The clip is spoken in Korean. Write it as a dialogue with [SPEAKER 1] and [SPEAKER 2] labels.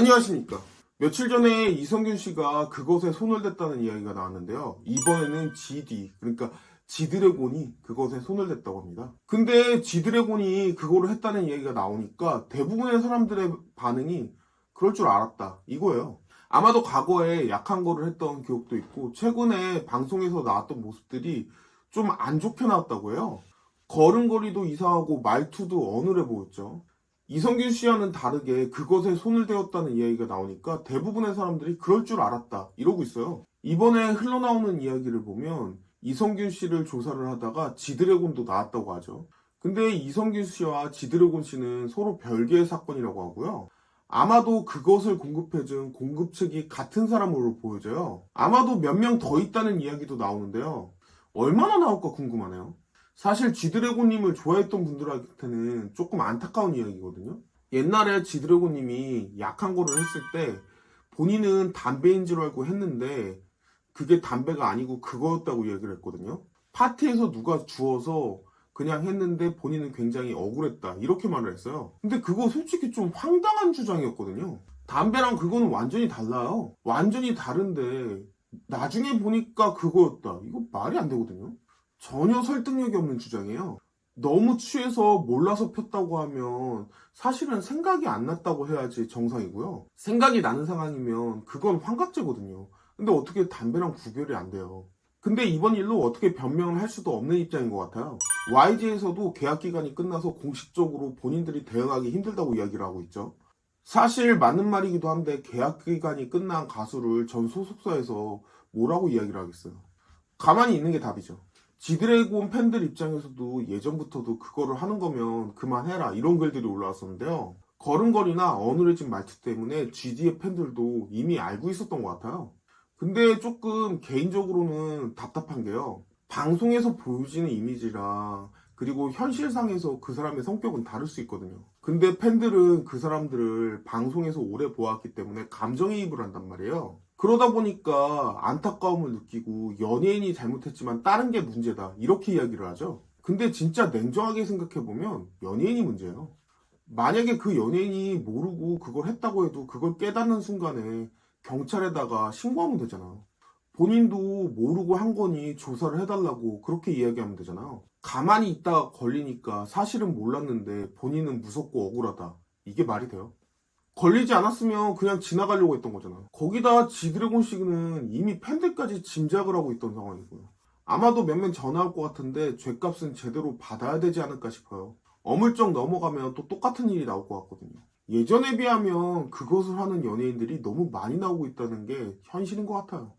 [SPEAKER 1] 안녕하십니까. 며칠 전에 이성균 씨가 그것에 손을 댔다는 이야기가 나왔는데요. 이번에는 GD, 그러니까 지드래곤이 그것에 손을 댔다고 합니다. 근데 지드래곤이 그거를 했다는 이야기가 나오니까 대부분의 사람들의 반응이 그럴 줄 알았다 이거예요. 아마도 과거에 약한 거를 했던 기억도 있고 최근에 방송에서 나왔던 모습들이 좀 안 좋게 나왔다고 해요. 걸음걸이도 이상하고 말투도 어눌해 보였죠. 이성균 씨와는 다르게 그것에 손을 대었다는 이야기가 나오니까 대부분의 사람들이 그럴 줄 알았다 이러고 있어요. 이번에 흘러나오는 이야기를 보면 이성균 씨를 조사를 하다가 지드래곤도 나왔다고 하죠. 근데 이성균 씨와 지드래곤 씨는 서로 별개의 사건이라고 하고요. 아마도 그것을 공급해준 공급 측이 같은 사람으로 보여져요. 아마도 몇 명 더 있다는 이야기도 나오는데요. 얼마나 나올까 궁금하네요. 사실 지드래곤님을 좋아했던 분들한테는 조금 안타까운 이야기거든요. 옛날에 지드래곤님이 약한 거를 했을 때 본인은 담배인 줄 알고 했는데 그게 담배가 아니고 그거였다고 이야기를 했거든요. 파티에서 누가 주워서 그냥 했는데 본인은 굉장히 억울했다 이렇게 말을 했어요. 근데 그거 솔직히 좀 황당한 주장이었거든요. 담배랑 그거는 완전히 달라요. 완전히 다른데 나중에 보니까 그거였다. 이거 말이 안 되거든요. 전혀 설득력이 없는 주장이에요. 너무 취해서 몰라서 폈다고 하면 사실은 생각이 안 났다고 해야지 정상이고요. 생각이 나는 상황이면 그건 환각제거든요. 근데 어떻게 담배랑 구별이 안 돼요. 근데 이번 일로 어떻게 변명을 할 수도 없는 입장인 것 같아요. YG에서도 계약 기간이 끝나서 공식적으로 본인들이 대응하기 힘들다고 이야기를 하고 있죠. 사실 맞는 말이기도 한데 계약 기간이 끝난 가수를 전 소속사에서 뭐라고 이야기를 하겠어요. 가만히 있는 게 답이죠. 지드래곤 팬들 입장에서도 예전부터도 그거를 하는 거면 그만해라 이런 글들이 올라왔었는데요. 걸음걸이나 어눌해진 말투 때문에 GD의 팬들도 이미 알고 있었던 것 같아요. 근데 조금 개인적으로는 답답한 게요. 방송에서 보여지는 이미지랑 그리고 현실상에서 그 사람의 성격은 다를 수 있거든요. 근데 팬들은 그 사람들을 방송에서 오래 보았기 때문에 감정이입을 한단 말이에요. 그러다 보니까 안타까움을 느끼고 연예인이 잘못했지만 다른 게 문제다 이렇게 이야기를 하죠. 근데 진짜 냉정하게 생각해보면 연예인이 문제예요. 만약에 그 연예인이 모르고 그걸 했다고 해도 그걸 깨닫는 순간에 경찰에다가 신고하면 되잖아요. 본인도 모르고 한 거니 조사를 해달라고 그렇게 이야기하면 되잖아요. 가만히 있다가 걸리니까 사실은 몰랐는데 본인은 무섭고 억울하다. 이게 말이 돼요? 걸리지 않았으면 그냥 지나가려고 했던 거잖아. 거기다 지드래곤 씨는 이미 팬들까지 짐작을 하고 있던 상황이고요. 아마도 몇몇 전화 올 것 같은데 죗값은 제대로 받아야 되지 않을까 싶어요. 어물쩍 넘어가면 또 똑같은 일이 나올 것 같거든요. 예전에 비하면 그것을 하는 연예인들이 너무 많이 나오고 있다는 게 현실인 것 같아요.